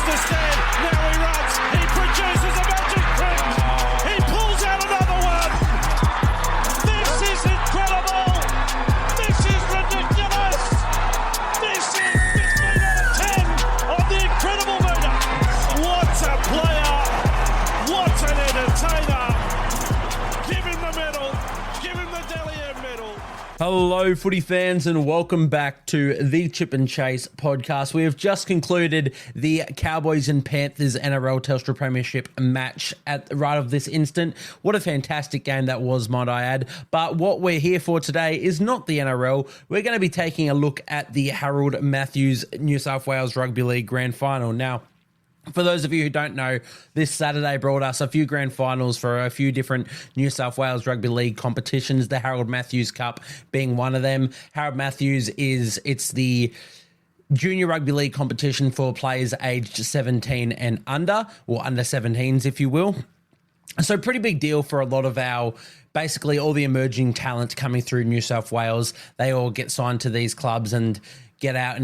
the stand. Now he runs. He produces a magic trick. He pulls out another one. This is incredible. This is ridiculous. This is 15 out of 10 on the incredible meter. What a player. What an entertainer. Give him the medal. Give him the Delier medal. Hello, footy fans, and welcome back to the Chip and Chase podcast. We have just concluded the Cowboys and Panthers NRL Telstra Premiership match at right of this instant. What a fantastic game that was, might I add. But what we're here for today is not the NRL. We're going to be taking a look at the Harold Matthews New South Wales Rugby League Grand Final. Now, for those of you who don't know, this Saturday brought us a few grand finals for a few different New South Wales Rugby League competitions, the Harold Matthews Cup being one of them. Harold Matthews it's the junior rugby league competition for players aged 17 and under, or under 17s, if you will. So pretty big deal for a lot of basically all the emerging talent coming through New South Wales. They all get signed to these clubs and get out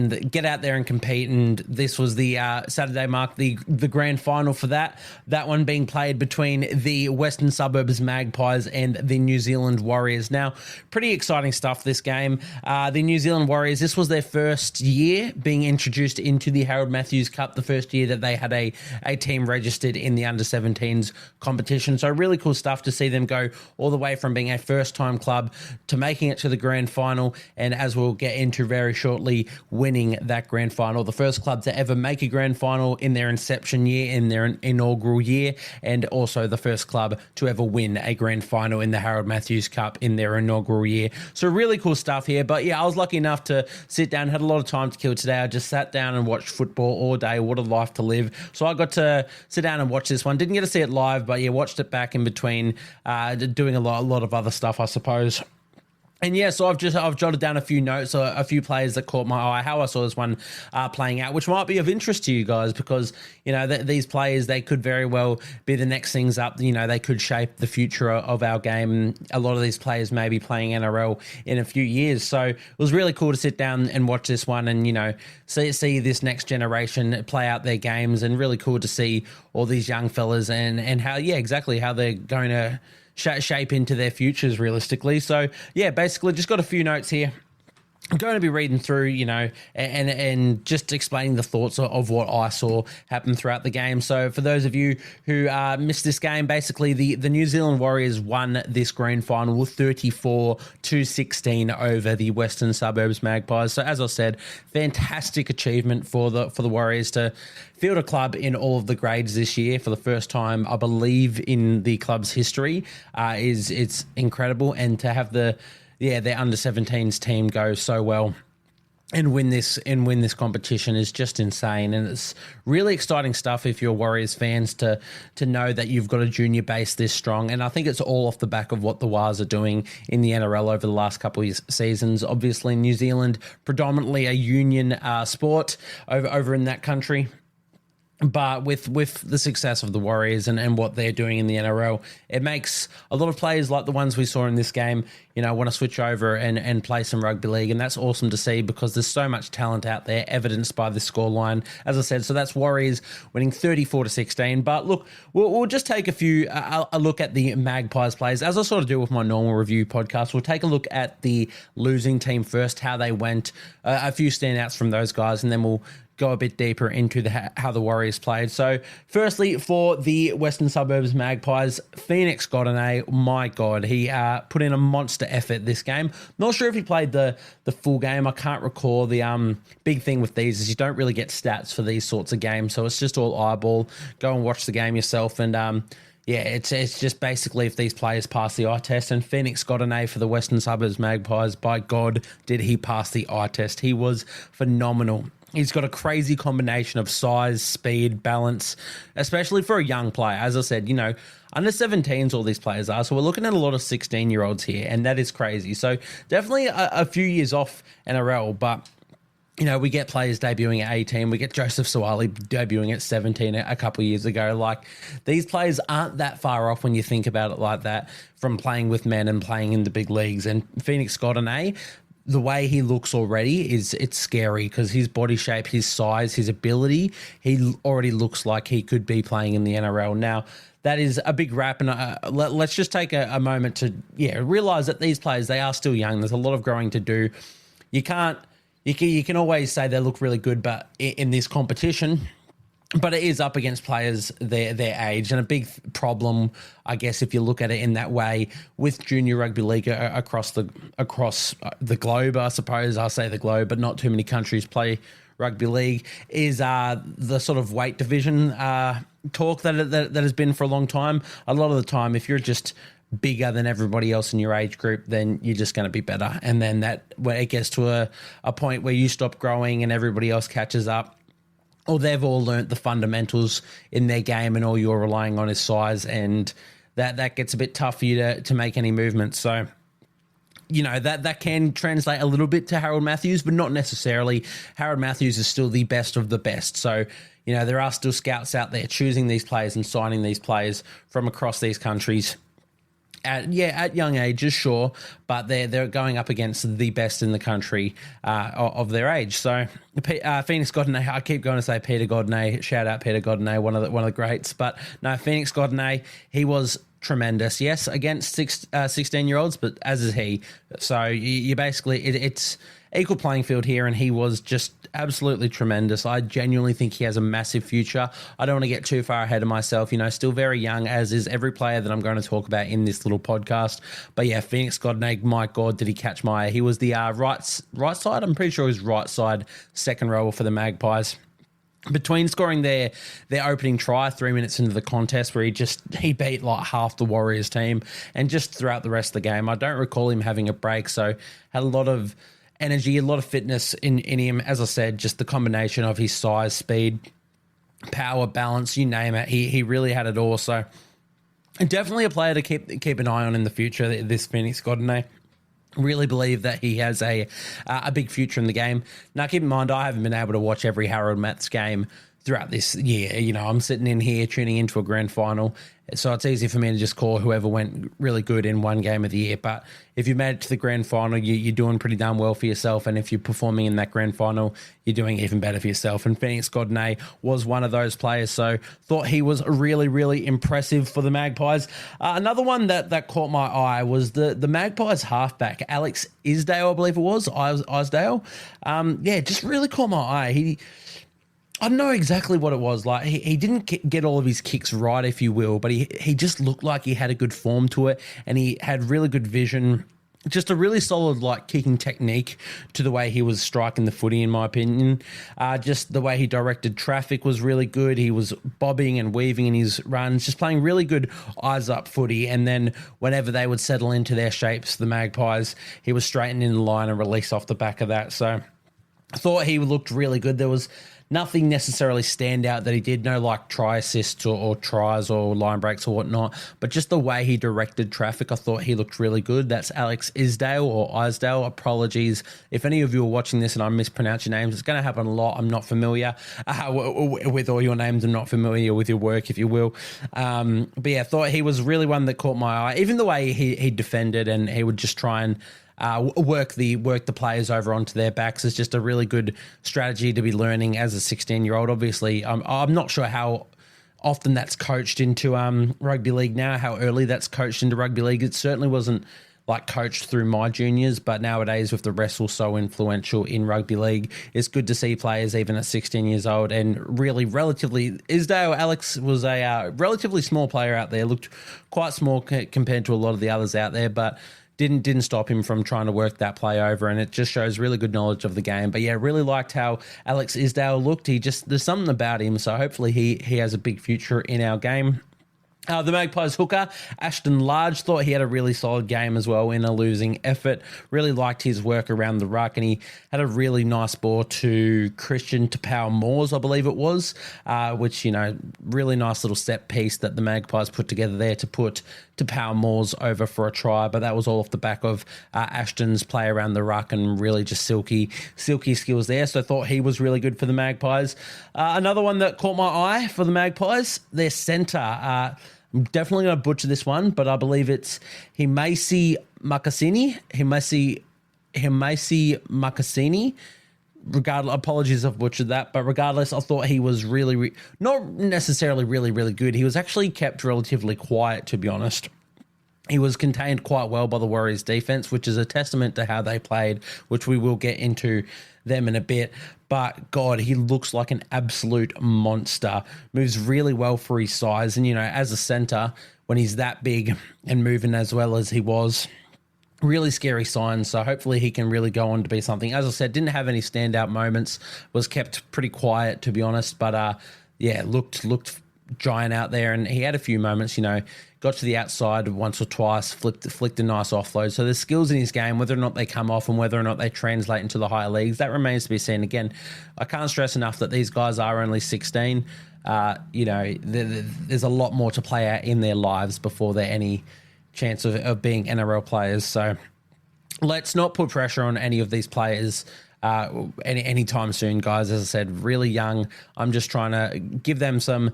there and compete. And this was the Saturday mark the grand final for that one being played between the Western Suburbs Magpies and the New Zealand Warriors. Now, pretty exciting stuff, this game. The New Zealand Warriors, this was their first year being introduced into the Harold Matthews Cup, the first year that they had a team registered in the under-17s competition. So really cool stuff to see them go all the way from being a first-time club to making it to the grand final, and as we'll get into very shortly, winning that grand final. The first club to ever make a grand final in their inception year, in their inaugural year, and also the first club to ever win a grand final in the Harold Matthews Cup in their inaugural year. So really cool stuff here. But yeah, I was lucky enough to sit down, had a lot of time to kill today. I just sat down and watched football all day. What a life to live. So I got to sit down and watch this one. Didn't get to see it live, but yeah, watched it back in between doing a lot of other stuff, I suppose. And yeah, so I've jotted down a few notes, a few players that caught my eye, how I saw this one playing out, which might be of interest to you guys because, you know, these players, they could very well be the next things up. You know, they could shape the future of our game. A lot of these players may be playing NRL in a few years. So it was really cool to sit down and watch this one and, you know, see this next generation play out their games, and really cool to see all these young fellas and how, yeah, exactly how they're going to shape into their futures realistically. So yeah, basically just got a few notes here. I'm going to be reading through, you know, and just explaining the thoughts of what I saw happen throughout the game. So for those of you who missed this game, basically the New Zealand Warriors won this grand final 34-16 over the Western Suburbs Magpies. So as I said, fantastic achievement for the Warriors to field a club in all of the grades this year for the first time, I believe, in the club's history. It's incredible, and to have their under-17s team go so well and win this competition is just insane. And it's really exciting stuff if you're Warriors fans to know that you've got a junior base this strong. And I think it's all off the back of what the Wars are doing in the NRL over the last couple of seasons. Obviously, New Zealand, predominantly a union sport over in that country. But with the success of the Warriors and what they're doing in the NRL, it makes a lot of players like the ones we saw in this game, you know, want to switch over and play some rugby league. And that's awesome to see because there's so much talent out there, evidenced by the scoreline. As I said, so that's Warriors winning 34-16. But look, we'll just take a look at the Magpies players. As I sort of do with my normal review podcast, we'll take a look at the losing team first, how they went, a few standouts from those guys, and then we'll go a bit deeper into how the Warriors played. So firstly, for the Western Suburbs Magpies, Phoenix Godinay, my God, he put in a monster effort this game. Not sure if he played the full game. I can't recall. The big thing with these is you don't really get stats for these sorts of games, so it's just all eyeball. Go and watch the game yourself, and yeah, it's just basically if these players pass the eye test, and Phoenix Godinay for the Western Suburbs Magpies, by God, did he pass the eye test. He was phenomenal. He's got a crazy combination of size, speed, balance, especially for a young player. As I said, you know, under 17s all these players are, so we're looking at a lot of 16-year-olds here, and that is crazy. So definitely a few years off NRL, but you know, we get players debuting at 18. We get Joseph Suwali debuting at 17 a couple of years ago. Like, these players aren't that far off when you think about it like that from playing with men and playing in the big leagues. And Phoenix Godinay, the way he looks already it's scary because his body shape, his size, his ability, he already looks like he could be playing in the NRL. Now, that is a big wrap, and let's just take a moment to realize that these players, they are still young. There's a lot of growing to do. You can always say they look really good, but in this competition. But it is up against players their age, and a big problem, I guess, if you look at it in that way, with junior rugby league across the globe. I suppose I'll say the globe, but not too many countries play rugby league. Is the sort of weight division talk that has been for a long time. A lot of the time, if you're just bigger than everybody else in your age group, then you're just going to be better. And then when it gets to a point where you stop growing and everybody else catches up, or they've all learnt the fundamentals in their game and all you're relying on is size, and that gets a bit tough for you to make any movements. So, that can translate a little bit to Harold Matthews, but not necessarily. Harold Matthews is still the best of the best. So, there are still scouts out there choosing these players and signing these players from across these countries. At young ages, sure, but they're going up against the best in the country of their age. So Phoenix Godinay, I keep going to say Peter Godinay. Shout out Peter Godinay, one of the greats. But no, Phoenix Godinay, he was tremendous. Yes, against 16-year-olds, but as is he. So you basically it's equal playing field here, and he was just absolutely tremendous. I genuinely think he has a massive future. I don't want to get too far ahead of myself, still very young, as is every player that I'm going to talk about in this little podcast. But yeah, Phoenix Godinay, my God, did he catch my eye. He was the right side, I'm pretty sure he was right side second rower for the Magpies. Between scoring their opening try 3 minutes into the contest, where he beat like half the Warriors team, and just throughout the rest of the game, I don't recall him having a break. So had a lot of energy, a lot of fitness in him. As I said, just the combination of his size, speed, power, balance, you name it. He really had it all. So definitely a player to keep an eye on in the future, this Phoenix Godinay. Really believe that he has a big future in the game. Now, keep in mind, I haven't been able to watch every Harold Matts game throughout this year. I'm sitting in here tuning into a grand final, so it's easy for me to just call whoever went really good in one game of the year. But if you made it to the grand final, you're doing pretty damn well for yourself. And if you're performing in that grand final, you're doing even better for yourself. And Phoenix Godinay was one of those players. So thought he was really, really impressive for the Magpies. Another one that caught my eye was the Magpies halfback, Alex Isdale, I believe it was, Isdale. Just really caught my eye. I don't know exactly what it was. Like he didn't get all of his kicks right, if you will, but he just looked like he had a good form to it, and he had really good vision. Just a really solid kicking technique to the way he was striking the footy, in my opinion. Just the way he directed traffic was really good. He was bobbing and weaving in his runs, just playing really good eyes up footy. And then whenever they would settle into their shapes, the Magpies, he was straightened in the line and released off the back of that. So I thought he looked really good. There was nothing necessarily stand out that he did, no try assists or tries or line breaks or whatnot, but just the way he directed traffic, I thought he looked really good. That's Alex Isdale or Isdale. Apologies if any of you are watching this and I mispronounce your names. It's going to happen a lot. I'm not familiar with all your names. I'm not familiar with your work, if you will. But yeah, I thought he was really one that caught my eye. Even the way he defended, and he would just try and work the players over onto their backs is just a really good strategy to be learning as a 16-year-old. Obviously, I'm not sure how often that's coached into rugby league now, how early that's coached into rugby league. It certainly wasn't coached through my juniors, but nowadays with the wrestle so influential in rugby league, it's good to see players even at 16 years old. And really, Alex was a relatively small player out there, looked quite small compared to a lot of the others out there, but didn't stop him from trying to work that play over, and it just shows really good knowledge of the game. But yeah, really liked how Alex Isdale looked. There's something about him, so hopefully he has a big future in our game. The Magpies hooker, Ashton Large, thought he had a really solid game as well in a losing effort. Really liked his work around the ruck, and he had a really nice ball to Christian Tapau Moores, I believe it was, which, really nice little set piece that the Magpies put together there to put Tapau Moores over for a try. But that was all off the back of Ashton's play around the ruck and really just silky skills there. So I thought he was really good for the Magpies. Another one that caught my eye for the Magpies, their centre. I'm definitely going to butcher this one, but I believe it's Himasi Makasini. Himasi Himasi Makasini. Regardless, apologies I've butchered that, but regardless, I thought he was not necessarily really good. He was actually kept relatively quiet, to be honest. He was contained quite well by the Warriors defense, which is a testament to how they played, which we will get into them in a bit. But God, he looks like an absolute monster. Moves really well for his size. And, as a center, when he's that big and moving as well as he was, really scary signs. So hopefully he can really go on to be something. As I said, didn't have any standout moments, was kept pretty quiet, to be honest. But looked giant out there, and he had a few moments, got to the outside once or twice, flicked a nice offload. So there's skills in his game, whether or not they come off and whether or not they translate into the higher leagues, that remains to be seen. Again, I can't stress enough that these guys are only 16. There's a lot more to play out in their lives before they're any chance of being NRL players. So let's not put pressure on any of these players anytime soon, guys. As I said, really young. I'm just trying to give them some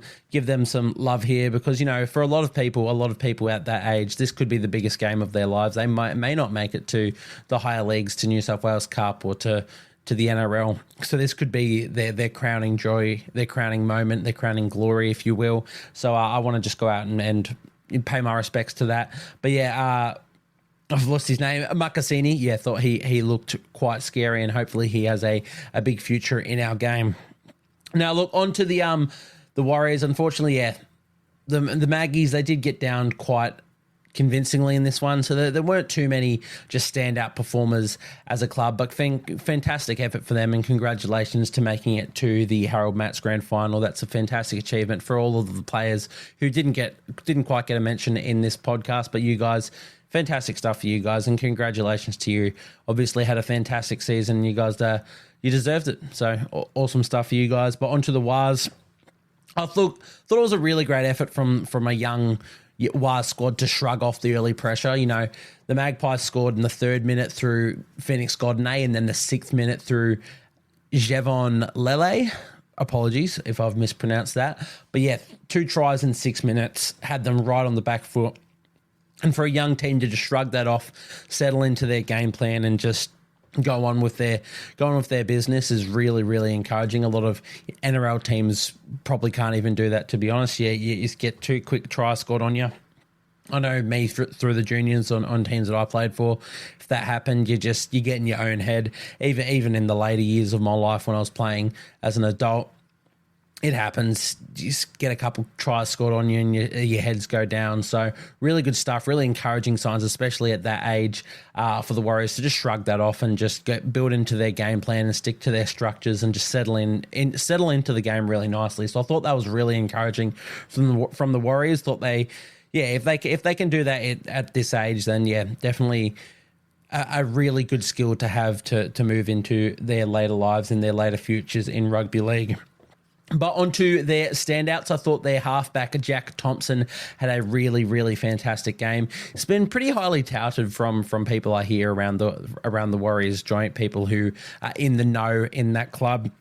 love here because, for a lot of people at that age, this could be the biggest game of their lives. They may not make it to the higher leagues, to New South Wales Cup or to the NRL. So this could be their crowning joy, their crowning moment, their crowning glory, if you will. So I want to just go out and pay my respects to that. But I've lost his name. Makasini. Thought he looked quite scary, and hopefully he has a big future in our game. Now look on to the Warriors. Unfortunately, the Maggies, they did get down quite convincingly in this one. So there weren't too many just standout performers as a club, but fantastic effort for them, and congratulations to making it to the Harold Matts Grand Final. That's a fantastic achievement for all of the players who didn't quite get a mention in this podcast, but you guys, fantastic stuff for you guys, and congratulations to you. Obviously had a fantastic season. You guys, you deserved it. So awesome stuff for you guys. But onto the Wars. I thought it was a really great effort from a young Wars squad to shrug off the early pressure. The Magpies scored in the 3rd minute through Phoenix Godinay, and then the 6th minute through Jevon Lele. Apologies if I've mispronounced that. But 2 tries in 6 minutes, had them right on the back foot. And for a young team to just shrug that off, settle into their game plan, and just go on with their business is really, really encouraging. A lot of NRL teams probably can't even do that, to be honest. You just get 2 quick tries scored on you. I know me through the juniors on teams that I played for, if that happened, you get in your own head. Even in the later years of my life when I was playing as an adult, it happens. You just get a couple tries scored on you and your heads go down. So really good stuff, really encouraging signs, especially at that age, for the Warriors to just shrug that off and just build into their game plan and stick to their structures and just settle into the game really nicely. So I thought that was really encouraging from the Warriors. Thought if they can do that at this age, then definitely a really good skill to have to move into their later lives and their later futures in rugby league. But onto their standouts, I thought their halfback, Jack Thompson, had a really, really fantastic game. It's been pretty highly touted from people I hear around the Warriors joint, people who are in the know in that club.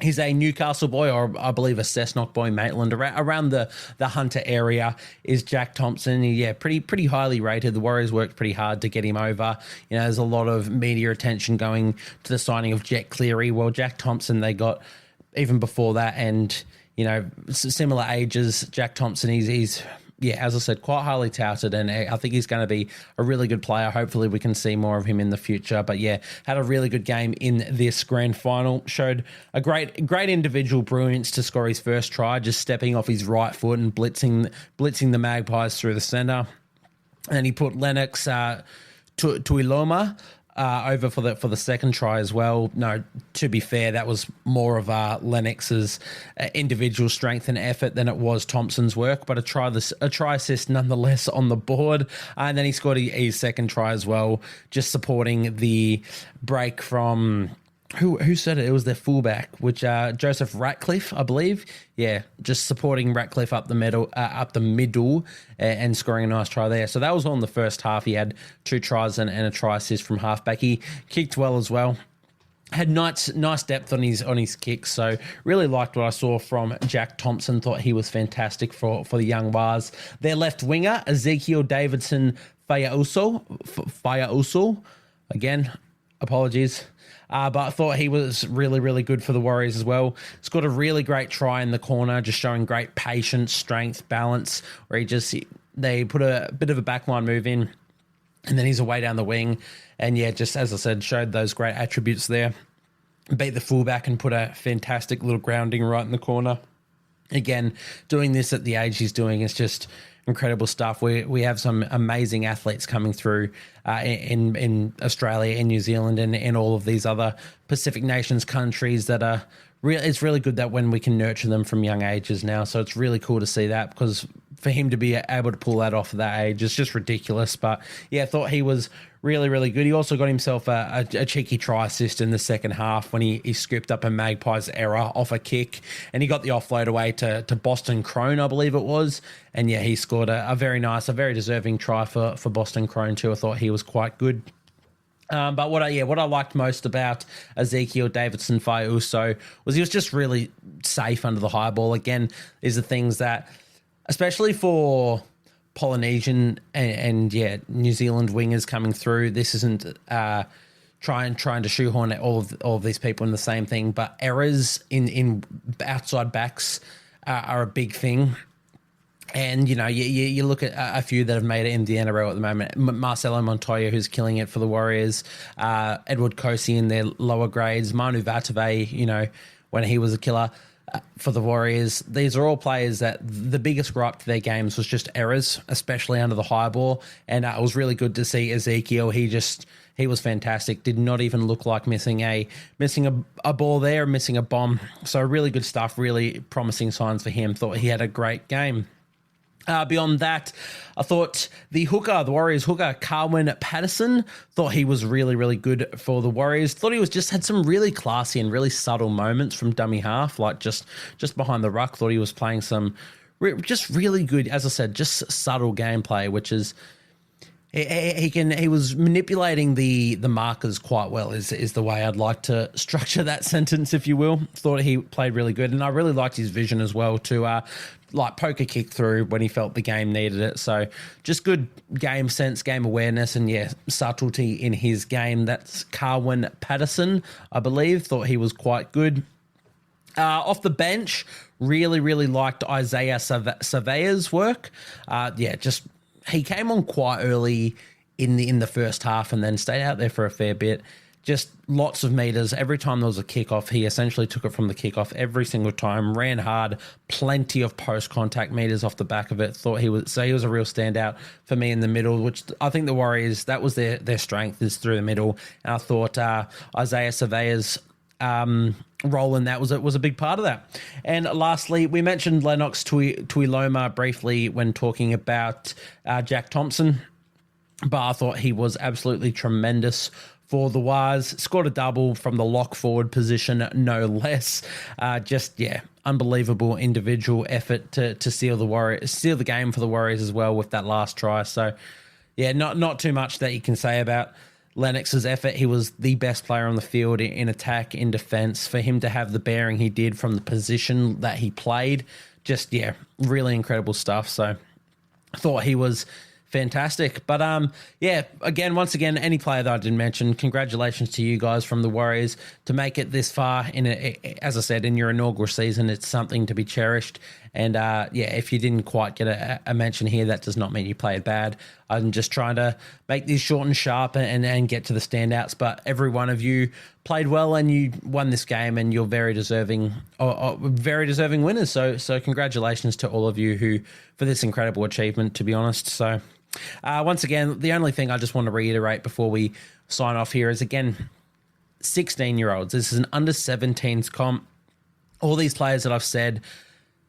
He's a Newcastle boy, or I believe a Cessnock boy, Maitland. Around the Hunter area is Jack Thompson. Pretty highly rated. The Warriors worked pretty hard to get him over. There's a lot of media attention going to the signing of Jet Cleary. Well, Jack Thompson, they got even before that, and similar ages. Jack Thompson, he's as I said, quite highly touted, and I think he's going to be a really good player. Hopefully we can see more of him in the future. But had a really good game in this grand final. Showed a great individual brilliance to score his first try, just stepping off his right foot and blitzing the Magpies through the centre. And he put Lennox Tuiloma over for the second try as well. No, to be fair, that was more of Lennox's individual strength and effort than it was Thompson's work, but a try assist nonetheless on the board. And then he scored his second try as well, just supporting the break from who said it? It was their fullback, which Joseph Ratcliffe, I believe. Just supporting Ratcliffe up the middle, and scoring a nice try there. So that was all in the first half. He had 2 tries and a try assist from halfback. He kicked well as well. Had nice depth on his kicks. So really liked what I saw from Jack Thompson. Thought he was fantastic for the young Wars. Their left winger, Ezekiel Davidson Fayauso. Again, Apologies. But I thought he was really, really good for the Warriors as well. He's got a really great try in the corner, just showing great patience, strength, balance, where they put a bit of a backline move in, and then he's away down the wing. And yeah, just as I said, showed those great attributes there. Beat the fullback and put a fantastic little grounding right in the corner. Again, doing this at the age he's doing is just incredible stuff. We have some amazing athletes coming through in Australia, in New Zealand, and in all of these other Pacific nations countries that are it's really good that when we can nurture them from young ages now. So it's really cool to see that, because for him to be able to pull that off at that age is just ridiculous. But yeah, I thought he was really, really good. He also got himself a cheeky try assist in the second half when he scooped up a Magpies error off a kick, and he got the offload away to Boston Crone, I believe it was. And yeah, he scored a very nice, a very deserving try for Boston Crone too. I thought he was quite good. But what I liked most about Ezekiel Davidson Faiuso was he was just really safe under the high ball. Again, these are things that, especially for Polynesian and New Zealand wingers coming through, this isn't trying to shoehorn all of these people in the same thing. But errors in outside backs are a big thing. And, you look at a few that have made it in the NRL at the moment. Marcelo Montoya, who's killing it for the Warriors. Edward Kosi in their lower grades. Manu Vatuvei, when he was a killer for the Warriors. These are all players that the biggest gripe to their games was just errors, especially under the high ball. And it was really good to see Ezekiel. He was fantastic. Did not even look like missing a ball there, missing a bomb. So really good stuff, really promising signs for him. Thought he had a great game. Beyond that, I thought the Warriors hooker, Carwyn Patterson, thought he was really, really good for the Warriors. Thought he had some really classy and really subtle moments from dummy half, like just behind the ruck. Thought he was playing some just really good, as I said, just subtle gameplay, which is he was manipulating the markers quite well is the way I'd like to structure that sentence, if you will. Thought he played really good, and I really liked his vision as well to poke a kick through when he felt the game needed it. So just good game sense, game awareness, and subtlety in his game. That's Carwyn Patterson, I believe. Thought he was quite good. Off the bench, really, really liked Isaiah Surveyor's work. He came on quite early in the first half and then stayed out there for a fair bit. Just lots of meters. Every time there was a kickoff, he essentially took it from the kickoff every single time, ran hard, plenty of post-contact meters off the back of it. He was a real standout for me in the middle, which I think the Warriors, that was their strength, is through the middle. And I thought Isaiah Surveyor's role in that was a big part of that. And lastly, we mentioned Lennox Tuiloma briefly when talking about Jack Thompson, but I thought he was absolutely tremendous for the Wars. Scored a double from the lock forward position, no less. Unbelievable individual effort to seal the game for the Warriors as well with that last try. So not too much that you can say about Lennox's effort. He was the best player on the field in attack, in defense. For him to have the bearing he did from the position that he played, really incredible stuff. So I thought he was fantastic. But once again, any player that I didn't mention, congratulations to you guys from the Warriors to make it this far as I said, in your inaugural season. It's something to be cherished. And if you didn't quite get a mention here, that does not mean you played bad. I'm just trying to make these short and sharp and get to the standouts. But every one of you played well and you won this game, and you're very deserving winners. So congratulations to all of you for this incredible achievement, to be honest. So once again, the only thing I just want to reiterate before we sign off here is, again, 16-year-olds. This is an under-17s comp. All these players that I've said,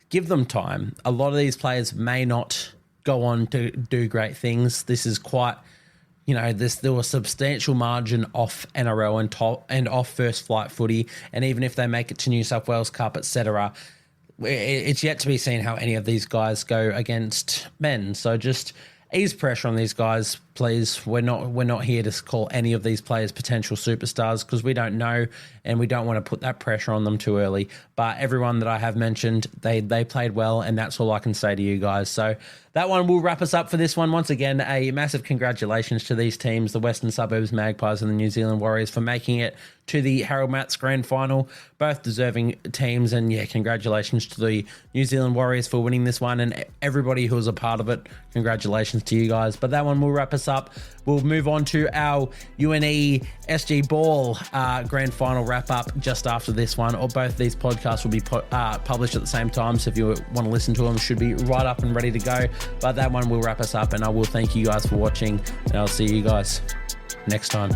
give them time. A lot of these players may not go on to do great things. This is quite, there was substantial margin off NRL and off first flight footy. And even if they make it to New South Wales Cup, etc., it's yet to be seen how any of these guys go against men. So just ease pressure on these guys. please, we're not here to call any of these players potential superstars because we don't know and we don't want to put that pressure on them too early. But everyone that I have mentioned, they played well, and that's all I can say to you guys. So that one will wrap us up for this one. Once again, a massive congratulations to these teams, the Western Suburbs Magpies and the New Zealand Warriors, for making it to the Harold Matts Grand Final. Both deserving teams, and yeah, congratulations to the New Zealand Warriors for winning this one, and everybody who was a part of it, congratulations to you guys. But that one will wrap us up. We'll move on to our UNE SG Ball Grand Final wrap-up just after this one, or both these podcasts will be published at the same time, so if you want to listen to them, should be right up and ready to go. But that one will wrap us up, and I will thank you guys for watching, and I'll see you guys next time.